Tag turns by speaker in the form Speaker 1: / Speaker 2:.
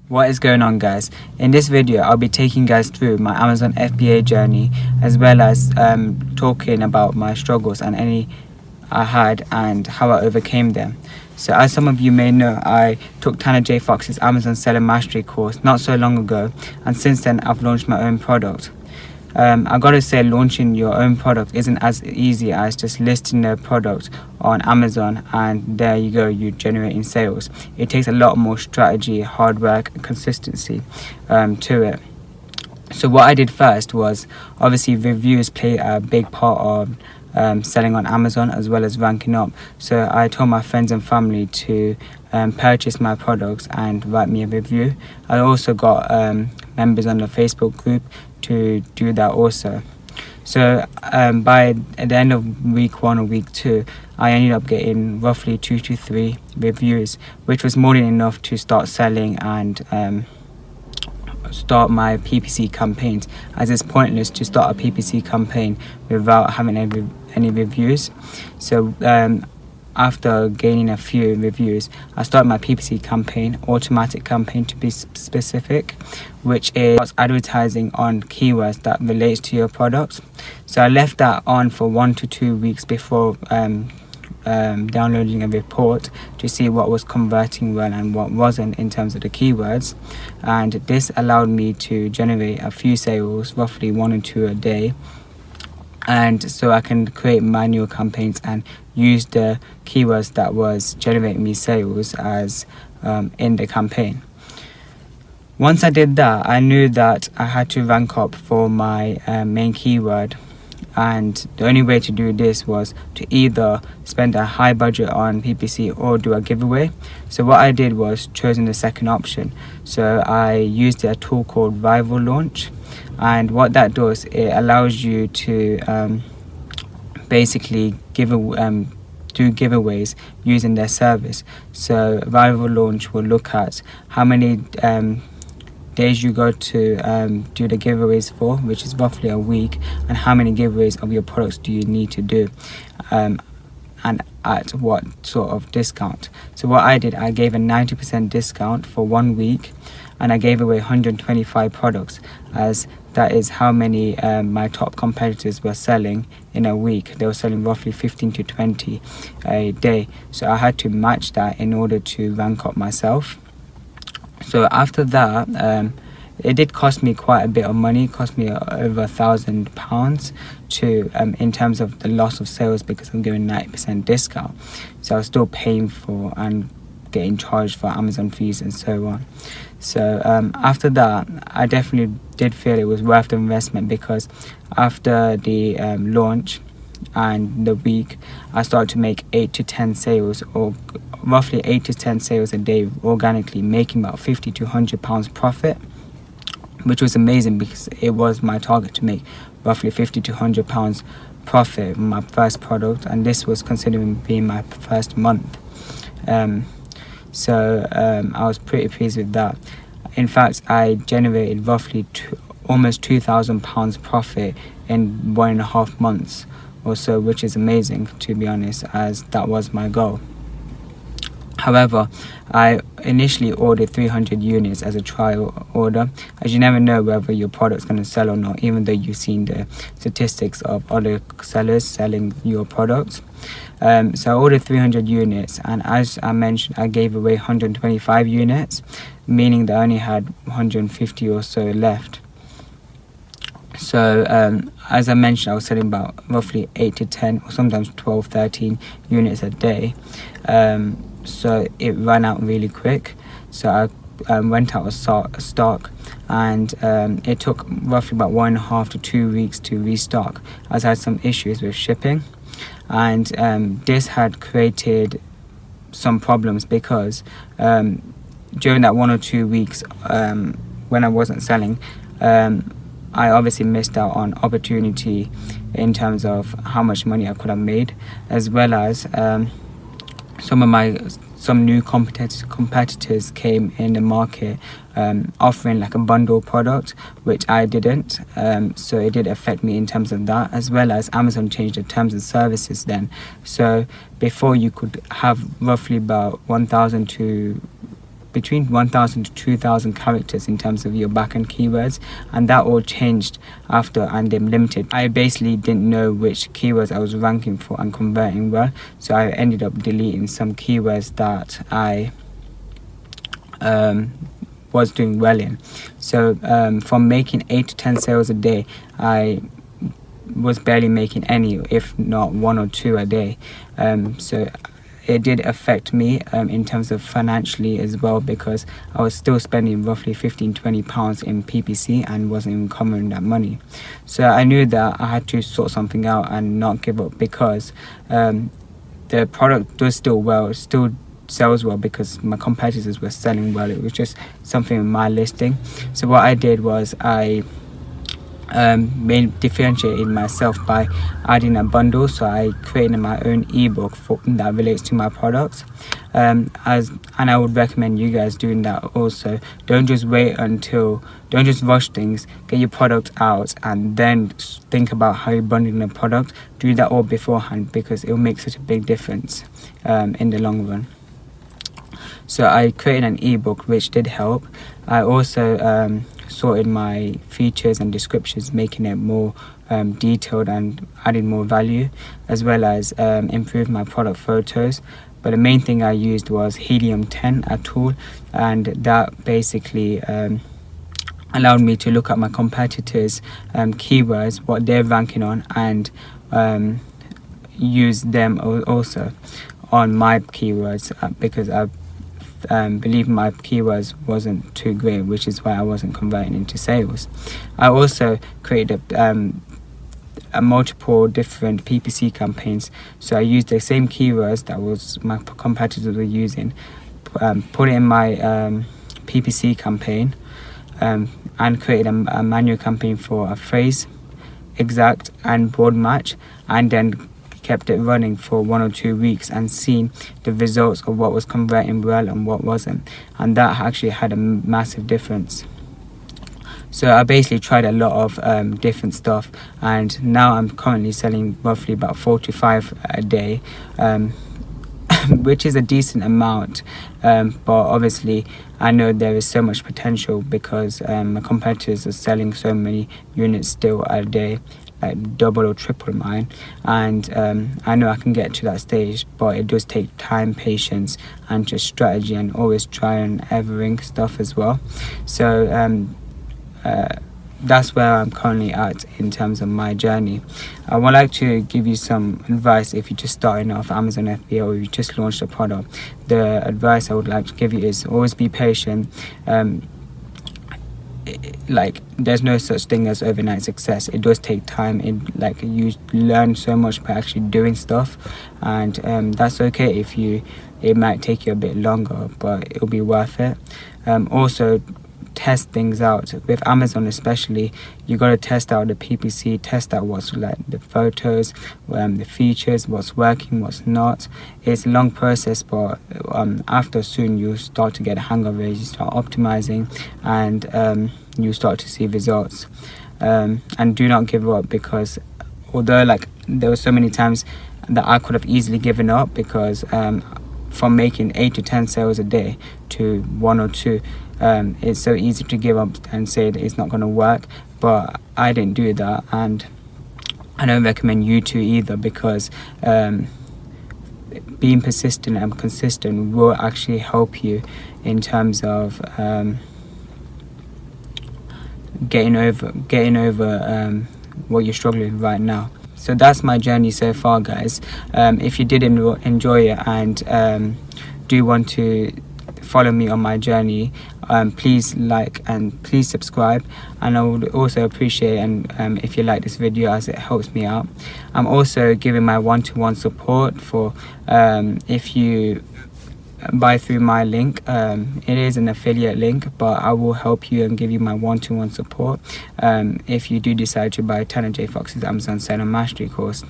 Speaker 1: What is going on, guys? In this video I'll be taking guys through my Amazon FBA journey, as well as talking about my struggles and any I had and how I overcame them. So as some of you may know, I took Tanner J. Fox's Amazon Seller Mastery course not so long ago, and since then I've launched my own product. I gotta say, launching your own product isn't as easy as just listing the product on Amazon and there you go, you're generating sales. It takes a lot more strategy, hard work and consistency to it. So what I did first was, obviously reviews play a big part of selling on Amazon as well as ranking up. So I told my friends and family to purchase my products and write me a review. I also got members on the Facebook group to do that also. So by the end of week 1 or week 2, I ended up getting roughly 2 to 3 reviews, which was more than enough to start selling and start my PPC campaigns, as it's pointless to start a PPC campaign without having any reviews. So after gaining a few reviews, I started my PPC campaign, automatic campaign to be specific, which is advertising on keywords that relates to your products. So I left that on for 1 to 2 weeks before downloading a report to see what was converting well and what wasn't in terms of the keywords, and this allowed me to generate a few sales, roughly 1 or 2 a day. And so I can create manual campaigns and use the keywords that was generating me sales as in the campaign. Once I did that, I knew that I had to rank up for my main keyword, and the only way to do this was to either spend a high budget on PPC or do a giveaway. So what I did was chosen the second option. So I used a tool called Rival Launch, and what that does, it allows you to basically do giveaways using their service. So Rival Launch will look at how many days you go to do the giveaways for, which is roughly a week, and how many giveaways of your products do you need to do, and at what sort of discount. So what I did, I gave a 90% discount for 1 week, and I gave away 125 products, as that is how many my top competitors were selling in a week. They were selling roughly 15 to 20 a day. So I had to match that in order to rank up myself. So after that, it did cost me quite a bit of money. It cost me over £1,000 to in terms of the loss of sales, because I'm giving 90% discount. So I was still paying for and getting charged for Amazon fees and so on. So after that, I definitely did feel it was worth the investment, because after the launch and the week, I started to make 8 to 10 sales, or roughly 8 to 10 sales a day organically, making about £50 to £100 profit, which was amazing because it was my target to make roughly £50 to £100 profit on my first product, and this was considering being my first month. So I was pretty pleased with that. In fact, I generated roughly almost £2,000 profit in 1.5 months or so, which is amazing, to be honest, as that was my goal. However, I initially ordered 300 units as a trial order, as you never know whether your product's going to sell or not, even though you've seen the statistics of other sellers selling your products. So I ordered 300 units, and as I mentioned, I gave away 125 units, meaning that I only had 150 or so left. So as I mentioned, I was selling about roughly 8 to 10 or sometimes 12, 13 units a day. So it ran out really quick. So I went out of stock, and it took roughly about 1.5 to 2 weeks to restock, as I had some issues with shipping. And this had created some problems, because during that 1 or 2 weeks when I wasn't selling, I obviously missed out on opportunity in terms of how much money I could have made, as well as some new competitors came in the market offering like a bundle product, which I didn't. So it did affect me in terms of that, as well as Amazon changed the terms and services then. So before, you could have roughly about 1,000 to between 1,000 to 2,000 characters in terms of your backend keywords, and that all changed after and them limited. I basically didn't know which keywords I was ranking for and converting well, so I ended up deleting some keywords that I was doing well in. So from making 8 to 10 sales a day, I was barely making any, if not 1 or 2 a day. So it did affect me in terms of financially as well, because I was still spending roughly £15-20 in PPC and wasn't even covering that money. So I knew that I had to sort something out and not give up, because the product does still well, it still sells well because my competitors were selling well. It was just something in my listing. So what I did was I differentiated myself by adding a bundle. So I created my own ebook that relates to my products, and I would recommend you guys doing that also. Don't just rush things. Get your product out and then think about how you're bundling the product. Do that all beforehand, because it will make such a big difference in the long run. So I created an ebook, which did help. I also sorted my features and descriptions, making it more detailed and adding more value, as well as improved my product photos. But the main thing I used was Helium 10, a tool, and that basically allowed me to look at my competitors' keywords, what they're ranking on, and use them also on my keywords, because I believe my keywords wasn't too great, which is why I wasn't converting into sales. I also created a multiple different PPC campaigns. So I used the same keywords that was my competitors were using, put it in my PPC campaign, and created a manual campaign for a phrase, exact and broad match, and then kept it running for 1 or 2 weeks and seen the results of what was converting well and what wasn't, and that actually had a massive difference. So I basically tried a lot of different stuff, and now I'm currently selling roughly about 4 to 5 a day, which is a decent amount, but obviously I know there is so much potential, because my competitors are selling so many units still a day, like double or triple mine, and I know I can get to that stage, but it does take time, patience, and just strategy, and always try and erroring stuff as well. So that's where I'm currently at in terms of my journey. I would like to give you some advice if you're just starting off Amazon FBA, or you just launched a product. The advice I would like to give you is always be patient. Like, there's no such thing as overnight success. It does take time. You learn so much by actually doing stuff, and that's okay if it might take you a bit longer, but it'll be worth it. Also, test things out. With Amazon especially, you got to test out the PPC, test out what's like the photos, the features, what's working, what's not. It's a long process, but after soon you start to get a hang of it. You start optimizing, and you start to see results. And do not give up, because although there were so many times that I could have easily given up, because from making 8 to 10 sales a day to 1 or 2, it's so easy to give up and say that it's not going to work, but I didn't do that, and I don't recommend you to either, because being persistent and consistent will actually help you in terms of getting over what you're struggling with right now. So that's my journey so far, guys. If you did enjoy it and do want to follow me on my journey, please like and please subscribe, and I would also appreciate if you like this video, as it helps me out. I'm also giving my one-to-one support for if you buy through my link. It is an affiliate link, but I will help you and give you my one-to-one support if you do decide to buy Tanner J. Fox's Amazon Seller Mastery course.